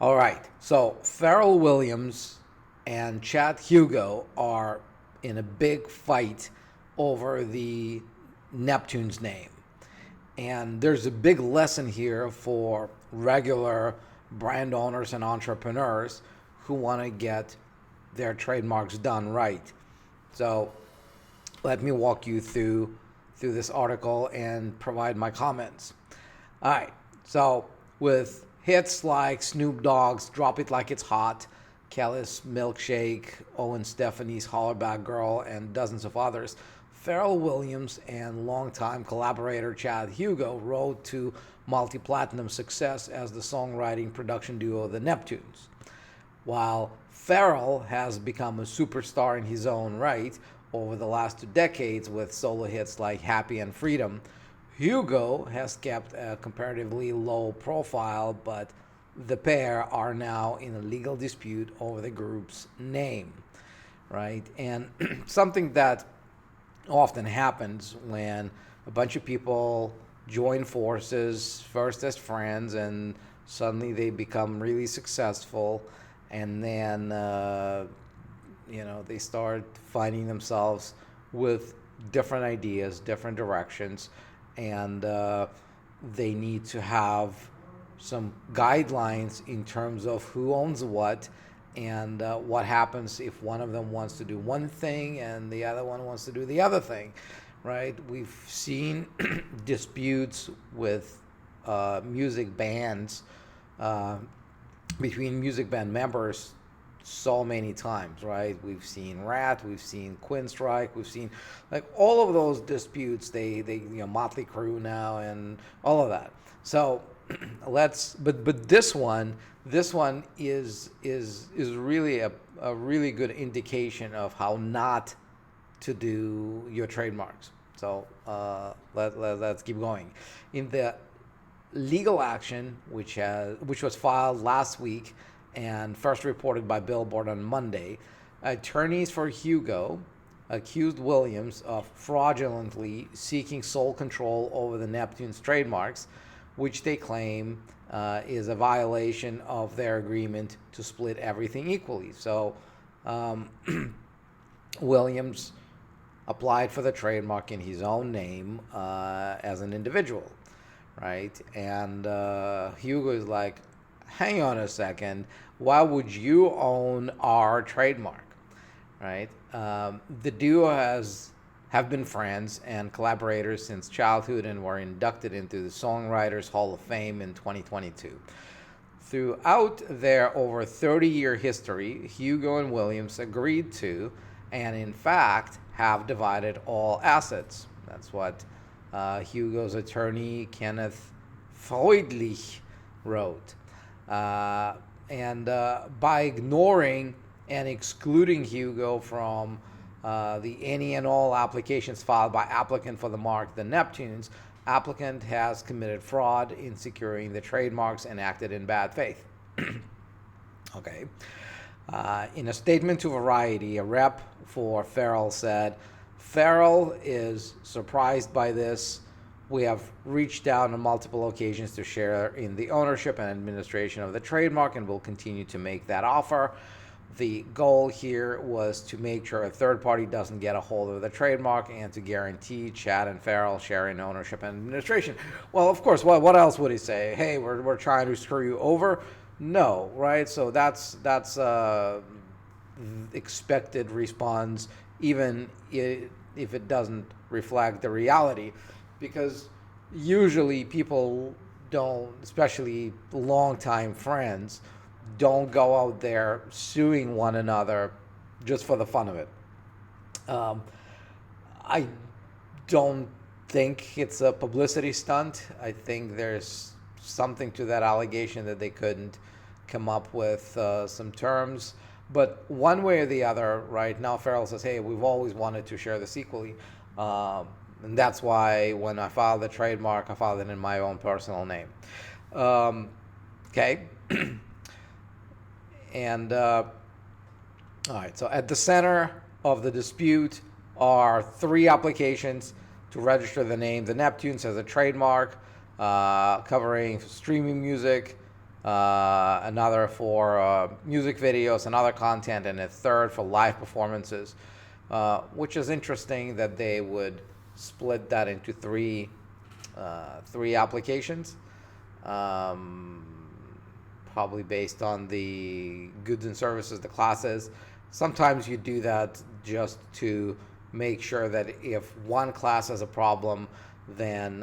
All right. So Pharrell Williams and Chad Hugo are in a big fight over the Neptune's name. And there's a big lesson here for regular brand owners and entrepreneurs who want to get their trademarks done right. So let me walk you through this article and provide my comments. All right. So with hits like Snoop Dogg's "Drop It Like It's Hot," Kelly's "Milkshake," Owen Stephanie's "Hollerback Girl," and dozens of others, Pharrell Williams and longtime collaborator Chad Hugo rode to multi-platinum success as the songwriting production duo the Neptunes. While Pharrell has become a superstar in his own right over the last 2 decades with solo hits like "Happy" and "Freedom," Hugo has kept a comparatively low profile, but the pair are now in a legal dispute over the group's name, right? And something that often happens when a bunch of people join forces, first as friends, and suddenly they become really successful, and then they start finding themselves with different ideas, different directions, and they need to have some guidelines in terms of who owns what and what happens if one of them wants to do one thing and the other one wants to do the other thing, right? We've seen disputes with music bands, between music band members so many times, right? We've seen Rat, we've seen Quinn Strike, we've seen like all of those disputes. They Motley Crue now and all of that. So but this one is really a really good indication of how not to do your trademarks. So let's keep going. In the legal action, which was filed last week and first reported by Billboard on Monday, attorneys for Hugo accused Williams of fraudulently seeking sole control over the Neptune's trademarks, which they claim is a violation of their agreement to split everything equally. So Williams applied for the trademark in his own name as an individual, right? And Hugo is like, hang on a second, why would you own our trademark, right? The duo have been friends and collaborators since childhood and were inducted into the Songwriters Hall of Fame in 2022. Throughout their over 30-year history, Hugo and Williams agreed to, and in fact, have divided all assets. That's what Hugo's attorney, Kenneth Freudlich, wrote. And by ignoring and excluding Hugo from the any and all applications filed by applicant for the mark the Neptunes, applicant has committed fraud in securing the trademarks and acted in bad faith. Okay. In a statement to Variety, a rep for Pharrell said, "Pharrell is surprised by this. We have reached out on multiple occasions to share in the ownership and administration of the trademark and will continue to make that offer. The goal here was to make sure a third party doesn't get a hold of the trademark and to guarantee Chad and Pharrell share in ownership and administration." Well, of course, what else would he say? Hey, we're trying to screw you over? No, right? So that's expected response, even if it doesn't reflect the reality, because usually people don't, especially longtime friends, don't go out there suing one another just for the fun of it. I don't think it's a publicity stunt. I think there's something to that allegation that they couldn't come up with some terms. But one way or the other, right now, Pharrell says, hey, we've always wanted to share this equally. And that's why when I filed the trademark, I filed it in my own personal name. Okay. And all right, so at the center of the dispute are 3 applications to register the name the Neptunes as a trademark, covering streaming music, another for music videos and other content, and a third for live performances, which is interesting that they would split that into three applications, probably based on the goods and services, the classes. Sometimes you do that just to make sure that if one class has a problem, then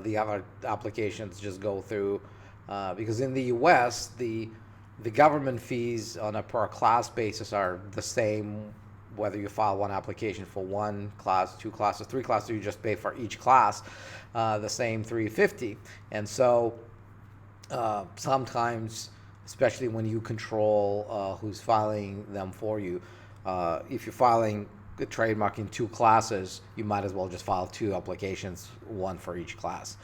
the other applications just go through. Because in the US, the government fees on a per class basis are the same whether you file one application for one class, two classes, three classes, or you just pay for each class the same $350. And so sometimes, especially when you control who's filing them for you, if you're filing a trademark in two classes, you might as well just file two applications, one for each class,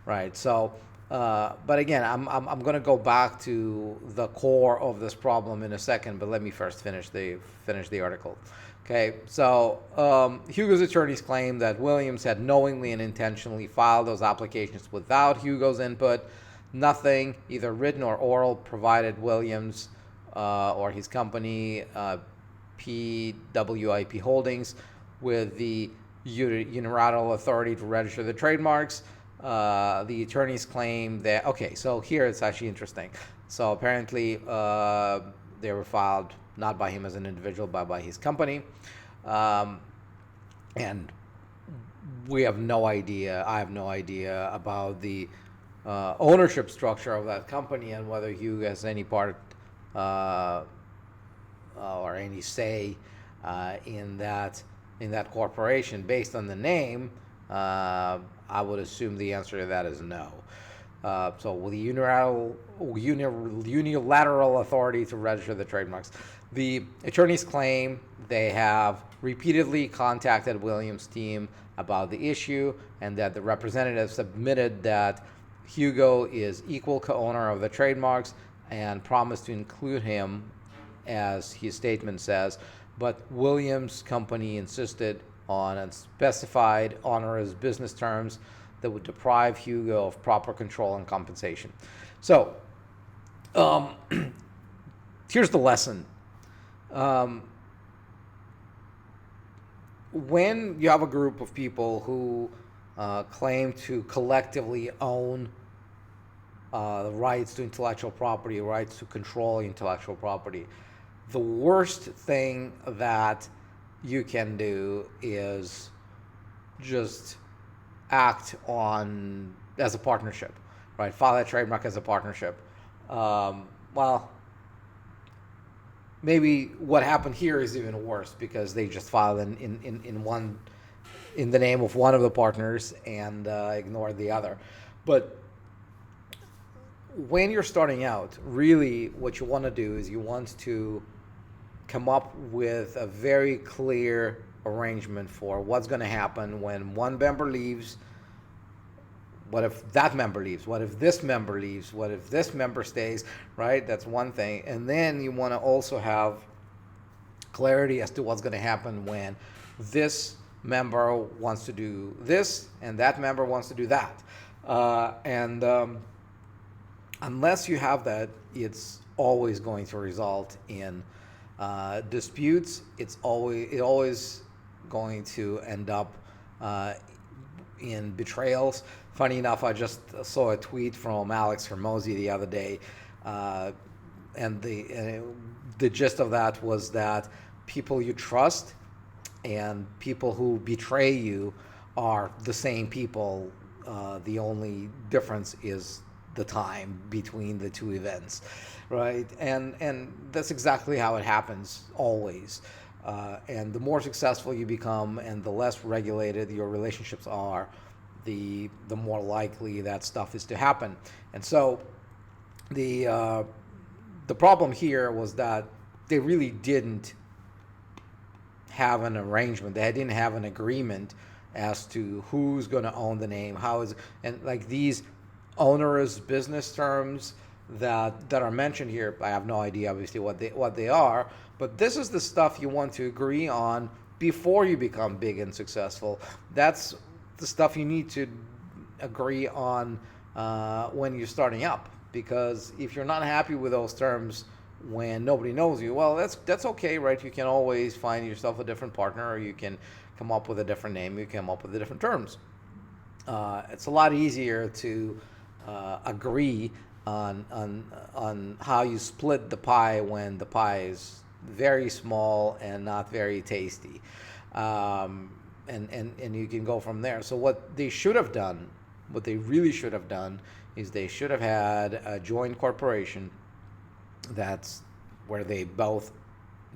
right? So, but again, I'm going to go back to the core of this problem in a second. But let me first finish the article. Okay, so Hugo's attorneys claim that Williams had knowingly and intentionally filed those applications without Hugo's input. Nothing, either written or oral, provided Williams or his company, PWIP Holdings, with the unilateral authority to register the trademarks. The attorneys claim that, okay, so here it's actually interesting. So apparently they were filed not by him as an individual, but by his company. And we have no idea, I have no idea about the ownership structure of that company and whether Hugo has any part or any say in that corporation. Based on the name, I would assume the answer to that is no. So with the unilateral authority to register the trademarks, the attorneys claim they have repeatedly contacted Williams' team about the issue, and that the representatives admitted that Hugo is equal co-owner of the trademarks and promised to include him, as his statement says, but Williams' company insisted on unspecified onerous business terms that would deprive Hugo of proper control and compensation. So, here's the lesson. When you have a group of people who claim to collectively own the rights to intellectual property, rights to control intellectual property, the worst thing that you can do is just act on as a partnership, right? File a trademark as a partnership. Well, maybe what happened here is even worse, because they just filed in the name of one of the partners and ignored the other. But when you're starting out, really what you want to do is you want to come up with a very clear arrangement for what's going to happen when one member leaves. What if that member leaves? What if this member leaves? What if this member stays, right? That's one thing. And then you want to also have clarity as to what's going to happen when this member wants to do this and that member wants to do that. Unless you have that, it's always going to result in disputes. It's always going to end up in betrayals. Funny enough, I just saw a tweet from Alex Hermosi the other day, and the gist of that was that people you trust and people who betray you are the same people. The only difference is the time between the two events, right? And that's exactly how it happens always. And the more successful you become and the less regulated your relationships are, the more likely that stuff is to happen. And so the problem here was that they really didn't have an arrangement. They didn't have an agreement as to who's going to own the name, and like these onerous business terms that are mentioned here. I have no idea, obviously, what they are, but this is the stuff you want to agree on before you become big and successful. That's the stuff you need to agree on when you're starting up, because if you're not happy with those terms when nobody knows you, well, that's okay, right? You can always find yourself a different partner, or you can come up with a different name, you come up with the different terms. It's a lot easier to agree on how you split the pie when the pie is very small and not very tasty, and you can go from there. So what they should have done, what they really should have done, is they should have had a joint corporation that's where they both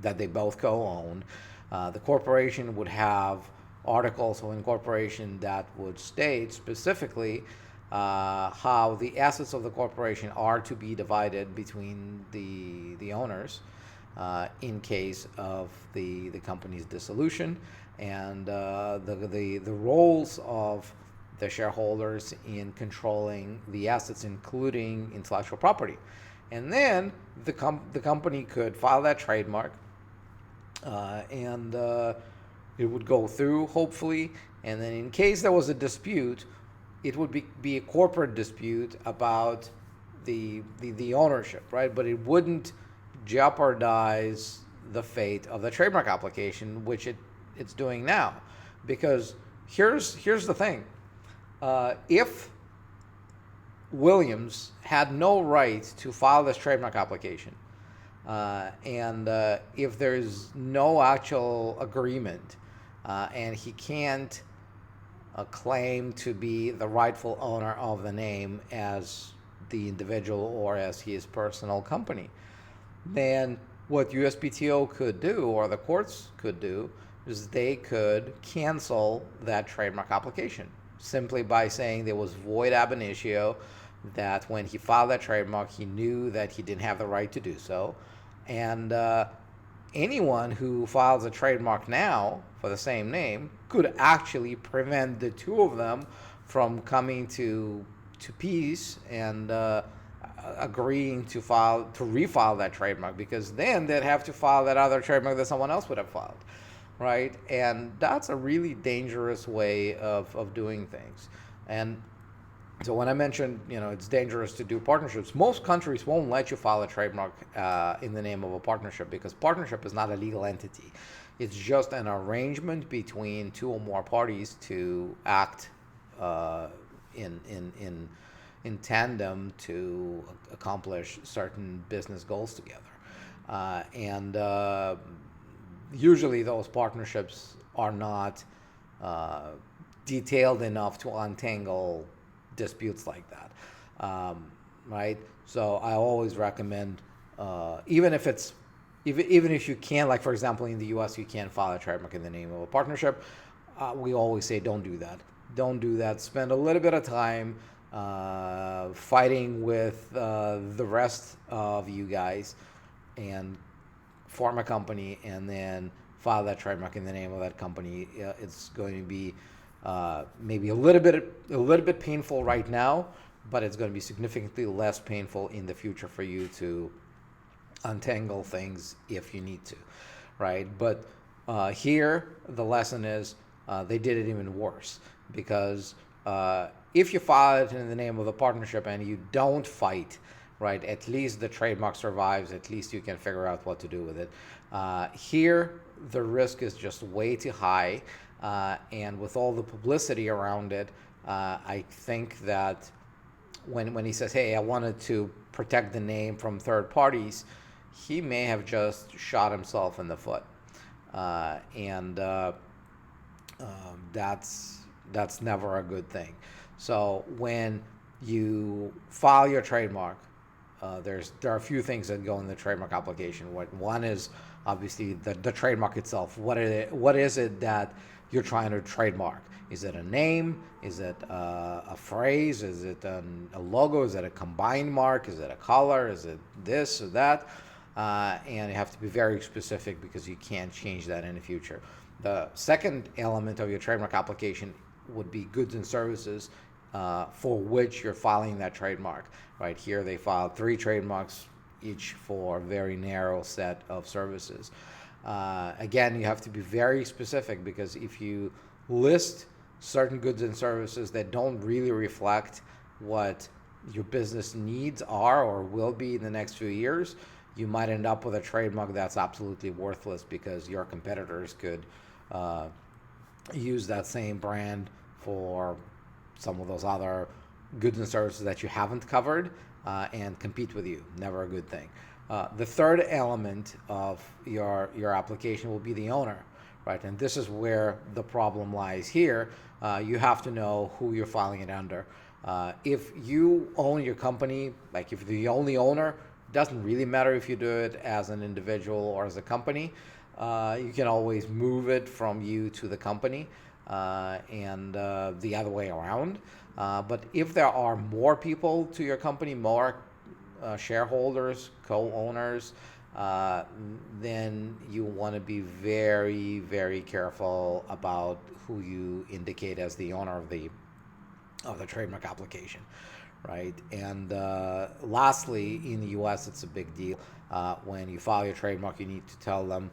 co-own. The corporation would have articles of incorporation that would state specifically how the assets of the corporation are to be divided between the owners in case of the company's dissolution, and the roles of the shareholders in controlling the assets, including intellectual property. And then the company could file that trademark, and it would go through, hopefully. And then in case there was a dispute, it would be a corporate dispute about the ownership, right? But it wouldn't jeopardize the fate of the trademark application, which it's doing now. Because here's the thing. If Williams had no right to file this trademark application, and if there's no actual agreement, and he can't claim to be the rightful owner of the name as the individual or as his personal company, then what USPTO could do, or the courts could do, is they could cancel that trademark application simply by saying there was void ab initio, that when he filed that trademark, he knew that he didn't have the right to do so. And anyone who files a trademark now for the same name could actually prevent the two of them from coming to peace and agreeing to refile that trademark, because then they'd have to file that other trademark that someone else would have filed, right? And that's a really dangerous way of doing things. And so when I mentioned, it's dangerous to do partnerships, most countries won't let you file a trademark in the name of a partnership, because partnership is not a legal entity. It's just an arrangement between two or more parties to act in tandem to accomplish certain business goals together. And usually those partnerships are not detailed enough to untangle disputes like that, right? So I always recommend, even if you can, like for example in the U.S. you can't file a trademark in the name of a partnership, we always say don't do that. Don't do that. Spend a little bit of time fighting with the rest of you guys and form a company, and then file that trademark in the name of that company. It's going to be maybe a little bit painful right now, but it's going to be significantly less painful in the future for you to untangle things if you need to, right? But here the lesson is they did it even worse, because if you file it in the name of the partnership and you don't fight, right, at least the trademark survives. At least you can figure out what to do with it. Here the risk is just way too high. And with all the publicity around it, I think that when he says, hey, I wanted to protect the name from third parties, he may have just shot himself in the foot. And that's never a good thing. So when you file your trademark, there are a few things that go in the trademark application. One is obviously the trademark itself. What is it that you're trying to trademark? Is it a name? Is it a phrase? Is it a logo? Is it a combined mark? Is it a color? Is it this or that? And you have to be very specific, because you can't change that in the future. The second element of your trademark application would be goods and services for which you're filing that trademark. Right here they filed 3 trademarks, each for a very narrow set of services. Again, you have to be very specific, because if you list certain goods and services that don't really reflect what your business needs are or will be in the next few years, you might end up with a trademark that's absolutely worthless because your competitors could use that same brand for some of those other goods and services that you haven't covered and compete with you. Never a good thing. The third element of your application will be the owner, right? And this is where the problem lies here. You have to know who you're filing it under. If you own your company, like if you're the only owner, it doesn't really matter if you do it as an individual or as a company. You can always move it from you to the company and the other way around. But if there are more people to your company, more shareholders, co-owners, then you want to be very, very careful about who you indicate as the owner of the trademark application, right? And lastly, in the U.S., it's a big deal. When you file your trademark, you need to tell them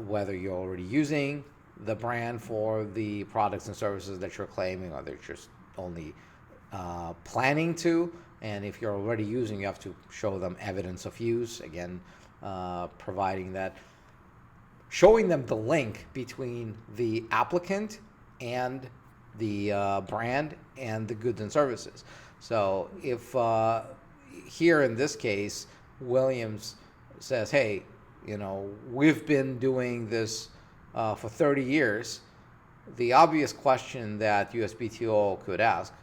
whether you're already using the brand for the products and services that you're claiming, or they're just only planning to. And if you're already using, you have to show them evidence of use. Again, providing that, showing them the link between the applicant and the brand and the goods and services. So if here in this case, Williams says, hey, we've been doing this for 30 years, the obvious question that USPTO could ask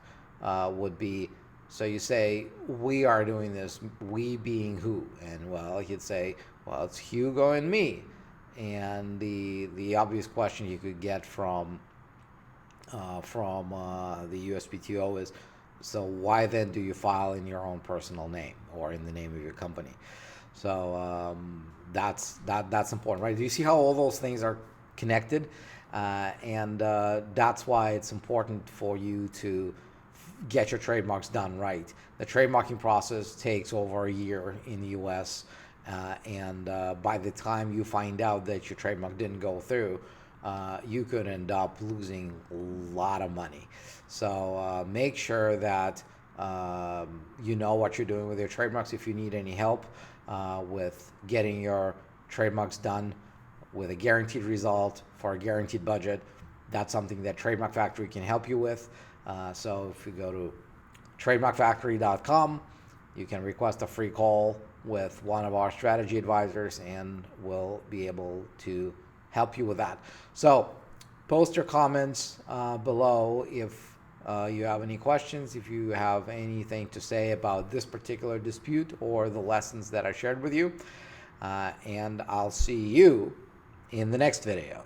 would be, so you say, we are doing this, we being who? And well, he'd say, well, it's Hugo and me. And the obvious question you could get from the USPTO is, so why then do you file in your own personal name or in the name of your company? So that's important, right? Do you see how all those things are connected? And that's why it's important for you to get your trademarks done right. The trademarking process takes over a year in the US, and by the time you find out that your trademark didn't go through, you could end up losing a lot of money. So make sure that you know what you're doing with your trademarks. If you need any help with getting your trademarks done with a guaranteed result for a guaranteed budget, that's something that Trademark Factory can help you with. So if you go to trademarkfactory.com, you can request a free call with one of our strategy advisors, and we'll be able to help you with that. So post your comments below if you have any questions, if you have anything to say about this particular dispute or the lessons that I shared with you. And I'll see you in the next video.